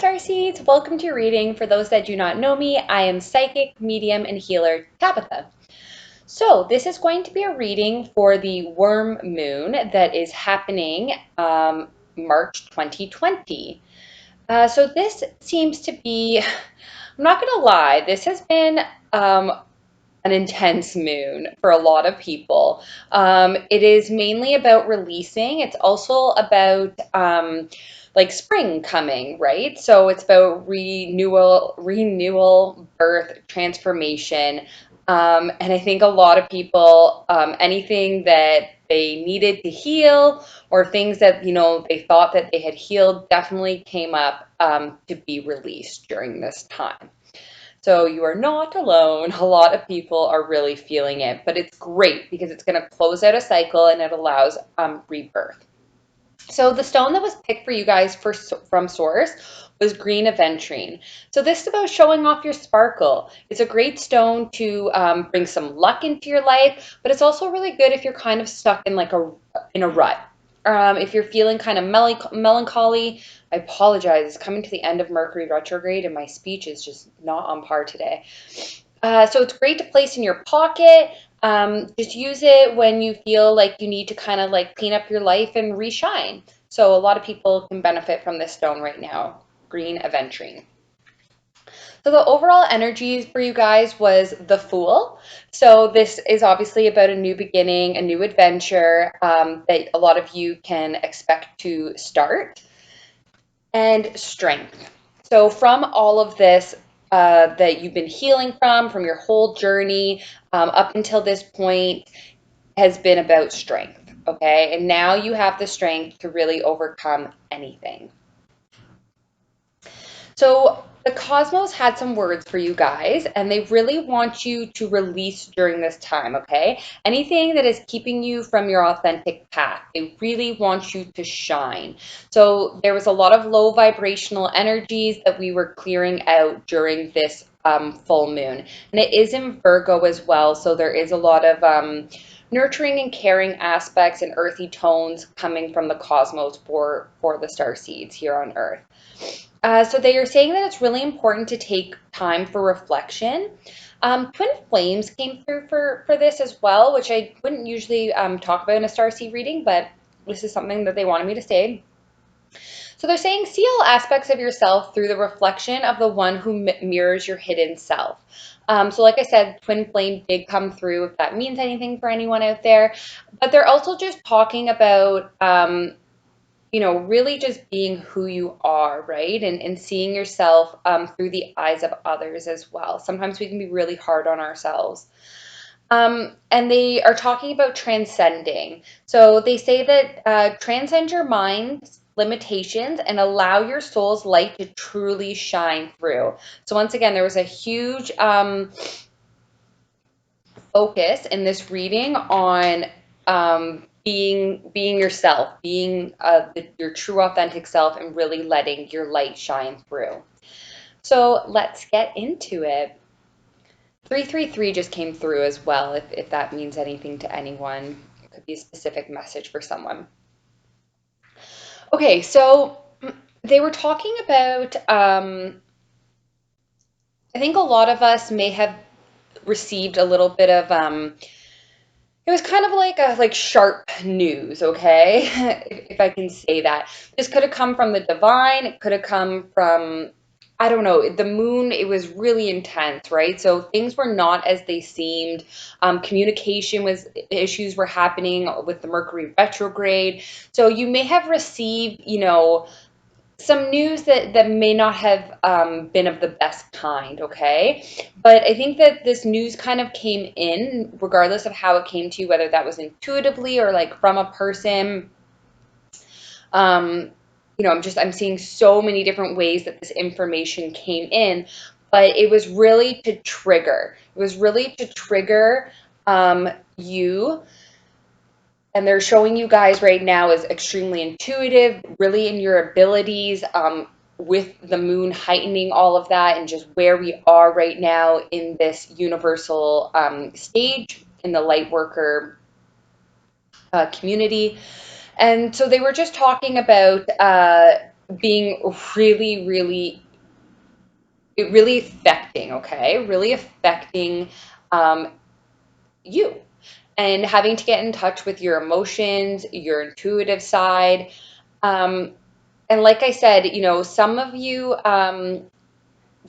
Starseeds, welcome to your reading. For those that do not know me, I am psychic, medium, and healer Tabitha. So this is going to be a reading for the worm moon that is happening March 2020. So this seems to be, I'm not going to lie, this has been an intense moon for a lot of people. It is mainly about releasing. It's also about like spring coming, right? So it's about renewal, birth, transformation. And I think a lot of people, anything that they needed to heal or things that, they thought that they had healed definitely came up to be released during this time. So you are not alone. A lot of people are really feeling it, but it's great because it's going to close out a cycle and it allows rebirth. So the stone that was picked for you guys from Source was green aventurine. So this is about showing off your sparkle. It's a great stone to bring some luck into your life, but it's also really good if you're kind of stuck in in a rut. If you're feeling kind of melancholy, I apologize. It's coming to the end of Mercury retrograde, and my speech is just not on par today. So it's great to place in your pocket. Just use it when you feel like you need to kind of like clean up your life and reshine. So a lot of people can benefit from this stone right now, green aventurine. So the overall energy for you guys was the Fool. So this is obviously about a new beginning, a new adventure that a lot of you can expect to start. And strength. So from all of this that you've been healing from your whole journey up until this point has been about strength. Okay, and now you have the strength to really overcome anything. So the cosmos had some words for you guys, and they really want you to release during this time, okay? Anything that is keeping you from your authentic path, they really want you to shine. So there was a lot of low vibrational energies that we were clearing out during this full moon. And it is in Virgo as well, so there is a lot of nurturing and caring aspects and earthy tones coming from the cosmos for the star seeds here on Earth. So they are saying that it's really important to take time for reflection. Twin flames came through for this as well, which I wouldn't usually talk about in a starseed reading, but this is something that they wanted me to say. So they're saying see all aspects of yourself through the reflection of the one who mirrors your hidden self. So like I said, twin flame did come through, if that means anything for anyone out there. But they're also just talking about really just being who you are, right? And seeing yourself through the eyes of others as well. Sometimes we can be really hard on ourselves. And they are talking about transcending. So they say that transcend your mind's limitations and allow your soul's light to truly shine through. So once again, there was a huge focus in this reading on being yourself, being your true authentic self, and really letting your light shine through. So let's get into it. 333 just came through as well, if that means anything to anyone. It could be a specific message for someone. Okay, so they were talking about, I think a lot of us may have received a little bit of it was kind of like sharp news, okay? If I can say that. This could have come from the divine, it could have come from, I don't know, the moon. It was really intense, right? So things were not as they seemed. Communication was issues were happening with the Mercury retrograde. So you may have received, some news that may not have been of the best kind, okay? But I think that this news kind of came in, regardless of how it came to you, whether that was intuitively or like from a person. Um, I'm seeing so many different ways that this information came in, but it was really to trigger. It was really to trigger you, and they're showing you guys right now is extremely intuitive, really in your abilities, with the moon heightening all of that and just where we are right now in this universal stage in the light worker community. And so they were just talking about being really, really, it really affecting, okay? Really affecting um, you, and having to get in touch with your emotions, your intuitive side. Um, and like I said, some of you,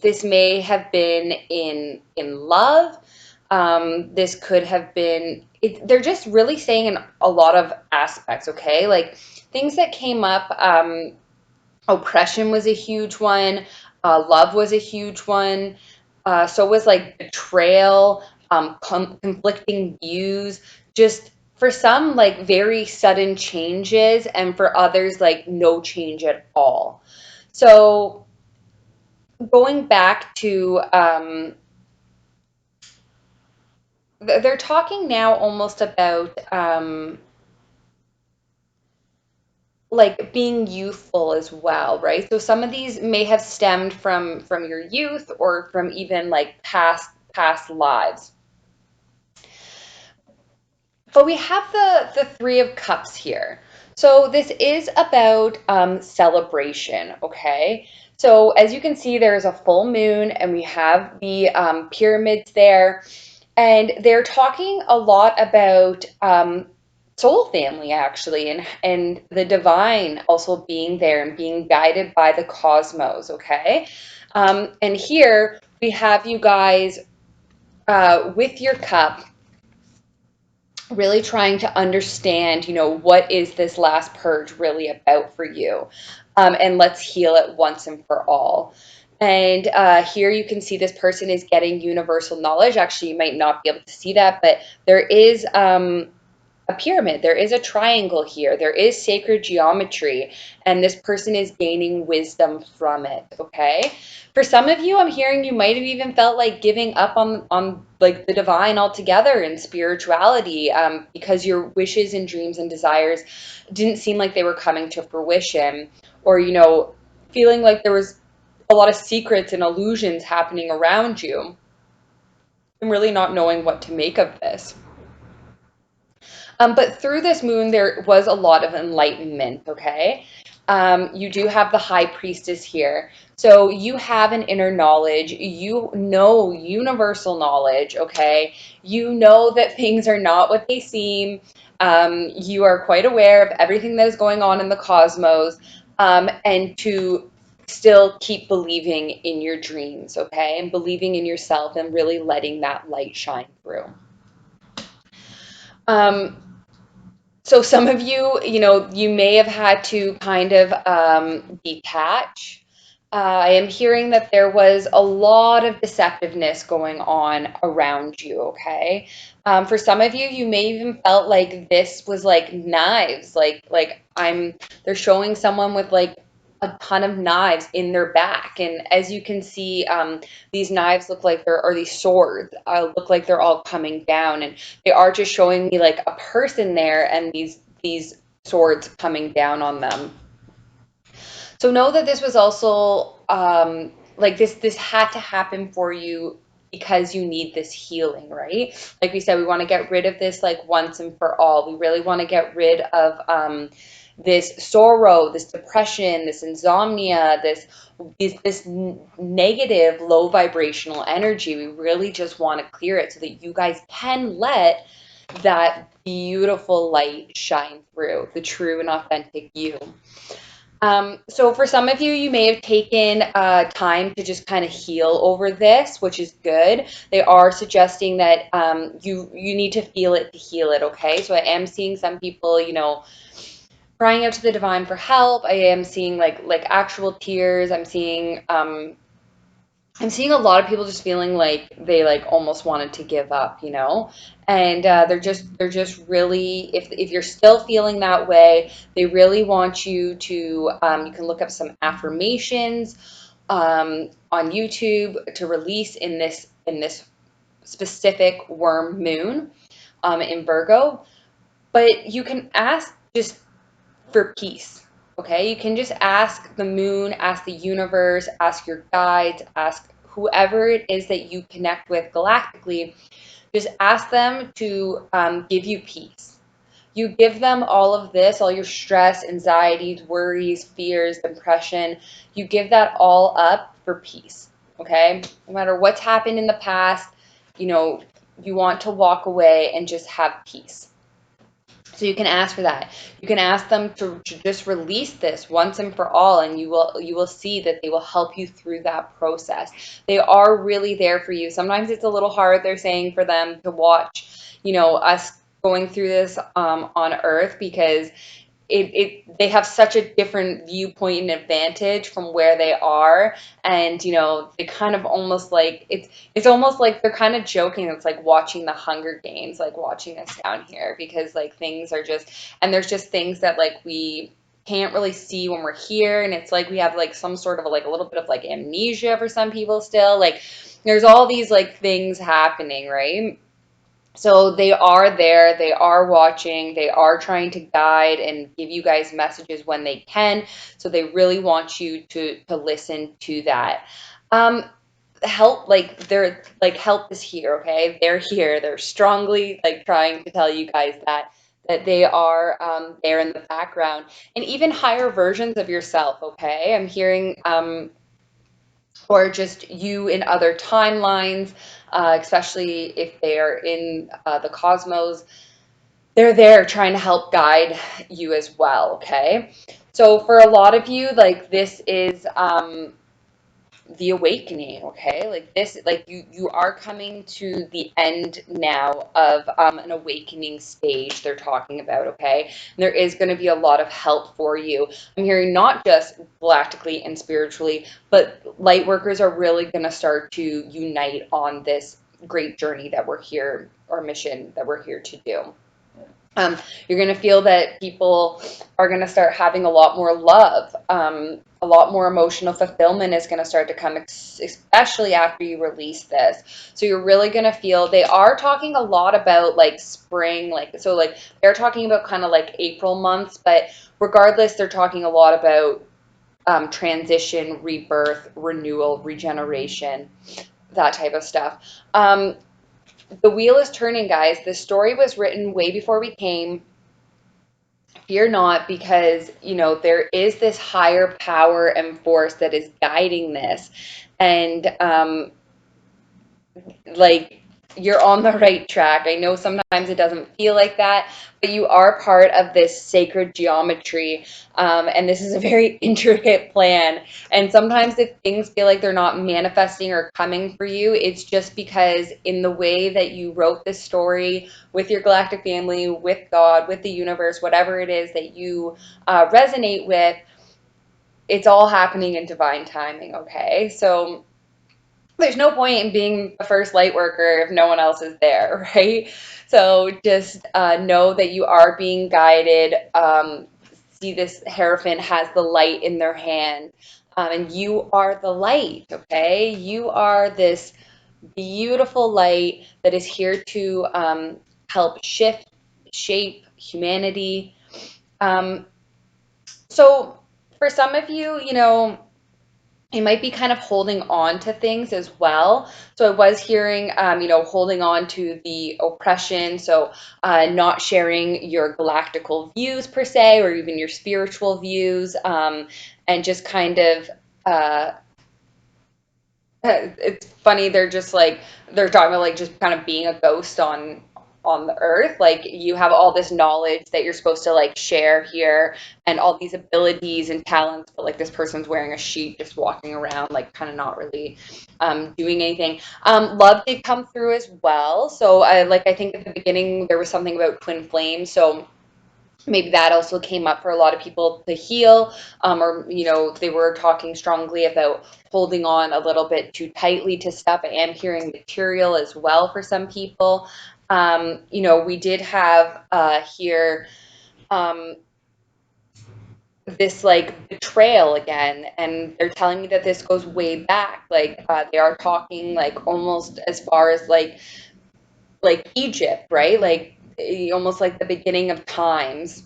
this may have been in love. This could have been. They're just really saying in a lot of aspects, okay? Like things that came up. Oppression was a huge one. Love was a huge one. So was like betrayal, conflicting views. Just for some, like very sudden changes, and for others, like no change at all. So going back to, they're talking now almost about like being youthful as well, right? So some of these may have stemmed from your youth, or from even like past lives. But we have the Three of Cups here. So this is about celebration, okay? So as you can see, there's a full moon, and we have the pyramids there. And they're talking a lot about soul family, actually, and the divine also being there and being guided by the cosmos, okay? And here we have you guys with your cup, really trying to understand, what is this last purge really about for you? And let's heal it once and for all. And here you can see this person is getting universal knowledge. Actually, you might not be able to see that, but there is a pyramid. There is a triangle here. There is sacred geometry, and this person is gaining wisdom from it, okay? For some of you, I'm hearing you might have even felt like giving up on like the divine altogether and spirituality, because your wishes and dreams and desires didn't seem like they were coming to fruition, or feeling like there was a lot of secrets and illusions happening around you, and really not knowing what to make of this. But through this moon, there was a lot of enlightenment, okay? You do have the high priestess here. So you have an inner knowledge. You know universal knowledge, okay? You know that things are not what they seem. You are quite aware of everything that is going on in the cosmos, and to still keep believing in your dreams, okay? And believing in yourself, and really letting that light shine through. Um, So some of you, you may have had to kind of detach. I am hearing that there was a lot of deceptiveness going on around you, okay? For some of you, you may even felt like this was like knives, they're showing someone with like a ton of knives in their back. And as you can see, these knives look like or these swords look like they're all coming down. And they are just showing me like a person there, and these swords coming down on them. So know that this was also like this had to happen for you, because you need this healing, right? Like we said, we want to get rid of this like once and for all. We really want to get rid of this sorrow, this depression, this insomnia, this negative, low vibrational energy. We really just want to clear it so that you guys can let that beautiful light shine through, the true and authentic you. So for some of you, you may have taken time to just kind of heal over this, which is good. They are suggesting that you need to feel it to heal it, okay? So I am seeing some people, crying out to the divine for help. I am seeing like actual tears. I'm seeing a lot of people just feeling like they like almost wanted to give up, and they're just really, if you're still feeling that way, they really want you to, you can look up some affirmations on YouTube to release in this specific worm moon in Virgo, but you can ask just for peace. Okay, you can just ask the moon, ask the universe, ask your guides, ask whoever it is that you connect with galactically. Just ask them to give you peace. You give them all of this, all your stress, anxieties, worries, fears, depression. You give that all up for peace, okay? No matter what's happened in the past, you know, you want to walk away and just have peace. So you can ask for that. You can ask them to just release this once and for all, and you will see that they will help you through that process. They are really there for you. Sometimes it's a little hard, they're saying, for them to watch, us going through this on Earth, because they have such a different viewpoint and advantage from where they are, and they kind of almost like it's almost like they're kind of joking. It's like watching the Hunger Games, like watching us down here, because like things are just, and there's just things that like we can't really see when we're here, and it's like we have like some sort of like a little bit of like amnesia for some people still, like there's all these like things happening, right? So they are there, they are watching, they are trying to guide and give you guys messages when they can. So they really want you to listen to that. Um, Help, like they're like help is here, okay? They're here. They're strongly like trying to tell you guys that they are there in the background, and even higher versions of yourself, okay? I'm hearing or just you in other timelines, especially if they are in the cosmos. They're there trying to help guide you as well, okay? So for a lot of you, like this is the awakening, okay? Like this, like you are coming to the end now of an awakening stage they're talking about, okay? And there is going to be a lot of help for you. I'm hearing not just galactically and spiritually, but light workers are really going to start to unite on this great journey that we're here, or mission that we're here to do. You're going to feel that people are going to start having a lot more love. A lot more emotional fulfillment is going to start to come, especially after you release this. So you're really going to feel, they are talking a lot about like spring, like, so like they're talking about kind of like April months, but regardless, they're talking a lot about transition, rebirth, renewal, regeneration, that type of stuff. The wheel is turning, guys. This story was written way before we came. Fear not, because there is this higher power and force that is guiding this, and like you're on the right track. I know sometimes it doesn't feel like that, but you are part of this sacred geometry, and this is a very intricate plan. And sometimes if things feel like they're not manifesting or coming for you, it's just because in the way that you wrote this story with your galactic family, with God, with the universe, whatever it is that you resonate with, it's all happening in divine timing, okay? So there's no point in being the first light worker if no one else is there, right? So just know that you are being guided. See, this Hierophant has the light in their hand, and you are the light, okay? You are this beautiful light that is here to help shift, shape humanity. Um, so for some of you, you might be kind of holding on to things as well. So I was hearing, holding on to the oppression. So not sharing your galactical views per se, or even your spiritual views, and just kind of, uh, it's funny, they're just like, they're talking about like just kind of being a ghost on the earth. Like you have all this knowledge that you're supposed to like share here, and all these abilities and talents, but like this person's wearing a sheet just walking around, like kind of not really doing anything. Love did come through as well. So I think at the beginning there was something about twin flames, so maybe that also came up for a lot of people to heal, or they were talking strongly about holding on a little bit too tightly to stuff. I am hearing material as well for some people. We did have here this like betrayal again, and they're telling me that this goes way back, like they are talking like almost as far as like Egypt, right? Like almost like the beginning of times.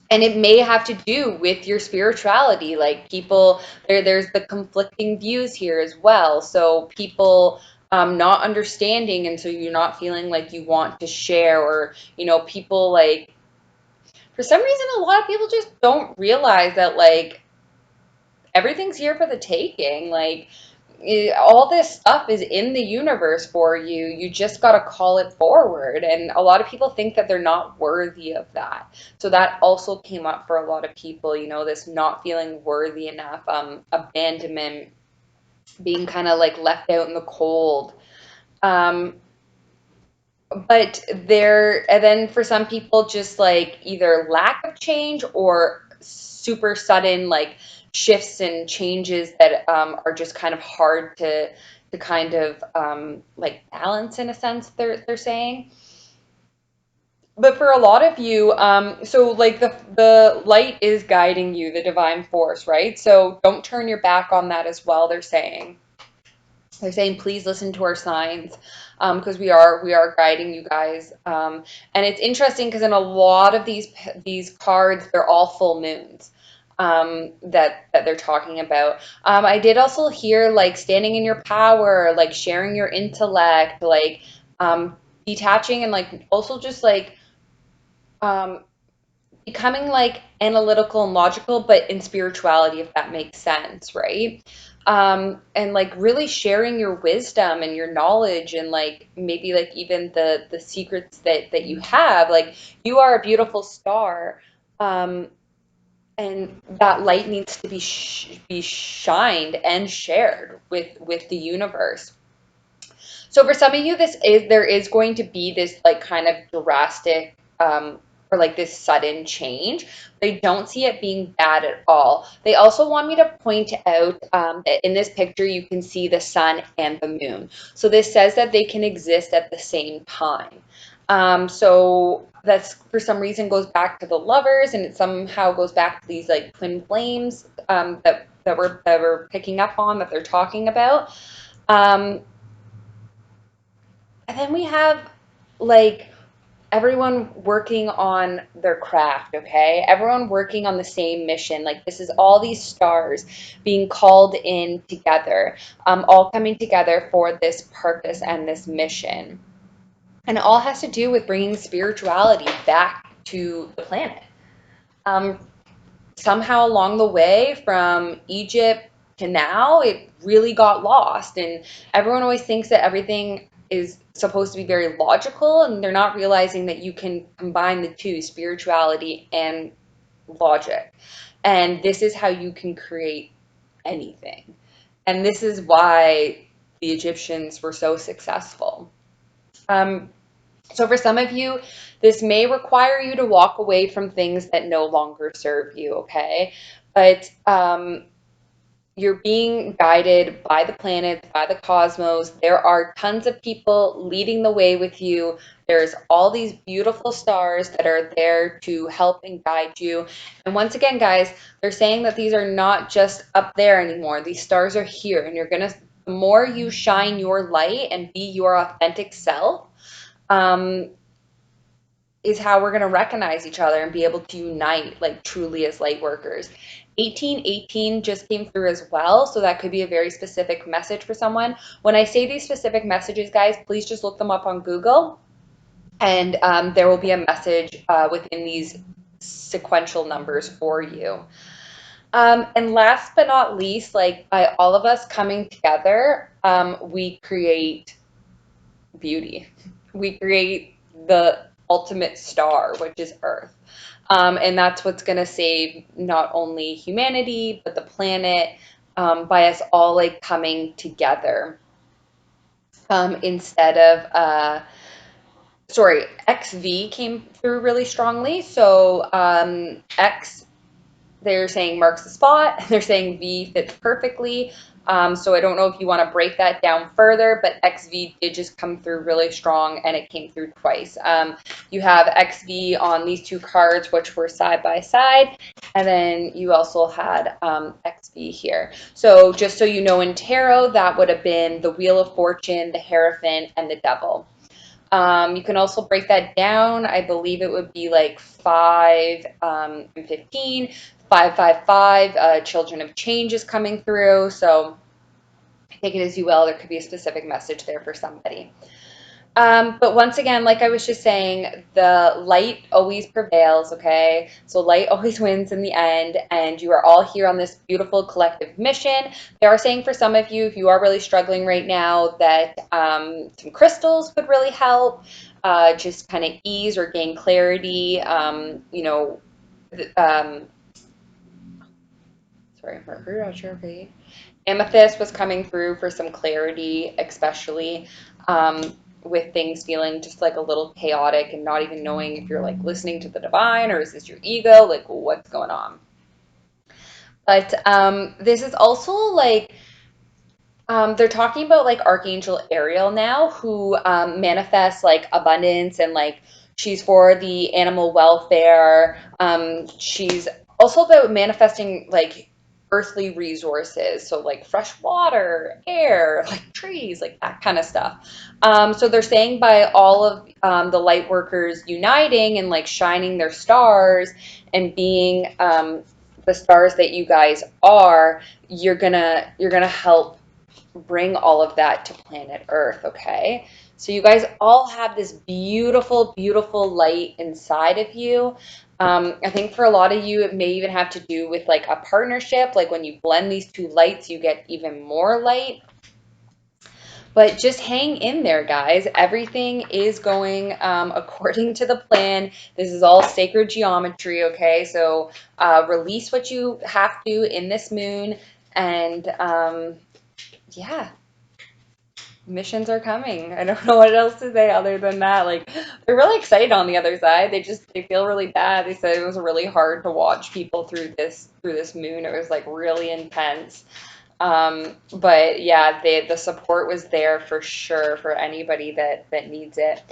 And it may have to do with your spirituality, like people there's the conflicting views here as well, so people not understanding, and so you're not feeling like you want to share, or people like for some reason, a lot of people just don't realize that, like, everything's here for the taking. Like, all this stuff is in the universe for you. You just got to call it forward. And a lot of people think that they're not worthy of that. So that also came up for a lot of people, this not feeling worthy enough, abandonment, being kind of like left out in the cold. Um, but and then for some people, just like either lack of change or super sudden like shifts and changes that are just kind of hard to kind of like balance in a sense, they're saying. But for a lot of you, so like the light is guiding you, the divine force, right? So don't turn your back on that as well, they're saying. They're saying, please listen to our signs, because we are guiding you guys. And it's interesting because in a lot of these cards, they're all full moons, that they're talking about. I did also hear like standing in your power, like sharing your intellect, like detaching, and like also just like um, becoming like analytical and logical, but in spirituality, if that makes sense, right? And like really sharing your wisdom and your knowledge, and like maybe like even the secrets that you have. Like, you are a beautiful star, um, and that light needs to be shined and shared with the universe. So for some of you, there is going to be this like kind of drastic, or like this sudden change. They don't see it being bad at all. They also want me to point out, that in this picture you can see the sun and the moon. So this says that they can exist at the same time. So that's for some reason goes back to the lovers, and it somehow goes back to these like twin flames, that we're picking up on, that they're talking about. Um, and then we have like everyone working on their craft, okay? Everyone working on the same mission. Like, this is all these stars being called in together, all coming together for this purpose and this mission. And it all has to do with bringing spirituality back to the planet. Um, Somehow along the way from Egypt to now, it really got lost. And everyone always thinks that everything is supposed to be very logical, and they're not realizing that you can combine the two, spirituality and logic. And this is how you can create anything. And this is why the Egyptians were so successful. Um, so for some of you, this may require you to walk away from things that no longer serve you, okay? But you're being guided by the planets, by the cosmos. There are tons of people leading the way with you. There's all these beautiful stars that are there to help and guide you. And once again, guys, they're saying that these are not just up there anymore. These stars are here, and the more you shine your light and be your authentic self, um, is how we're going to recognize each other and be able to unite like truly as light workers. 1818 just came through as well, so that could be a very specific message for someone. When I say these specific messages, guys, please just look them up on Google, and there will be a message within these sequential numbers for you. And last but not least, like by all of us coming together, we create beauty. We create the ultimate star, which is Earth. And that's what's going to save not only humanity, but the planet, by us all like coming together. Instead of, sorry, XV came through really strongly. So X, they're saying marks the spot. They're saying V fits perfectly. So I don't know if you want to break that down further, but XV did just come through really strong, and it came through twice. You have XV on these two cards, which were side by side, and then you also had XV here. So just so you know, in tarot, that would have been the Wheel of Fortune, the Hierophant, and the Devil. You can also break that down. I believe it would be like 5 and 15. 555, Children of Change is coming through. So take it as you will. There could be a specific message there for somebody. But once again, like I was just saying, the light always prevails, okay? So light always wins in the end, and you are all here on this beautiful collective mission. They are saying for some of you, if you are really struggling right now, that some crystals would really help, just kind of ease or gain clarity. Um, sorry, Mercury retrograde. Amethyst was coming through for some clarity, especially with things feeling just like a little chaotic and not even knowing if you're like listening to the divine or is this your ego, like what's going on. But this is also like they're talking about like Archangel Ariel now, who manifests like abundance and like she's for the animal welfare. She's also about manifesting like earthly resources, so like fresh water, air, like trees, like that kind of stuff. So they're saying by all of the light workers uniting and like shining their stars and being the stars that you guys are, you're gonna help bring all of that to planet Earth, okay? So you guys all have this beautiful, beautiful light inside of you. I think for a lot of you, it may even have to do with like a partnership. Like when you blend these two lights, you get even more light. But just hang in there, guys. Everything is going according to the plan. This is all sacred geometry, okay? So release what you have to in this moon. And yeah, missions are coming. I don't know what else to say other than that. Like they're really excited on the other side. They feel really bad. They said it was really hard to watch people through this moon. It was like really intense. But yeah, the support was there for sure for anybody that needs it.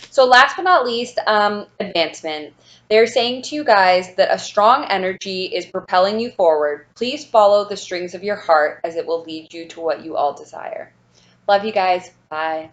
So last but not least, advancement. They're saying to you guys that a strong energy is propelling you forward. Please follow the strings of your heart as it will lead you to what you all desire. Love you guys. Bye.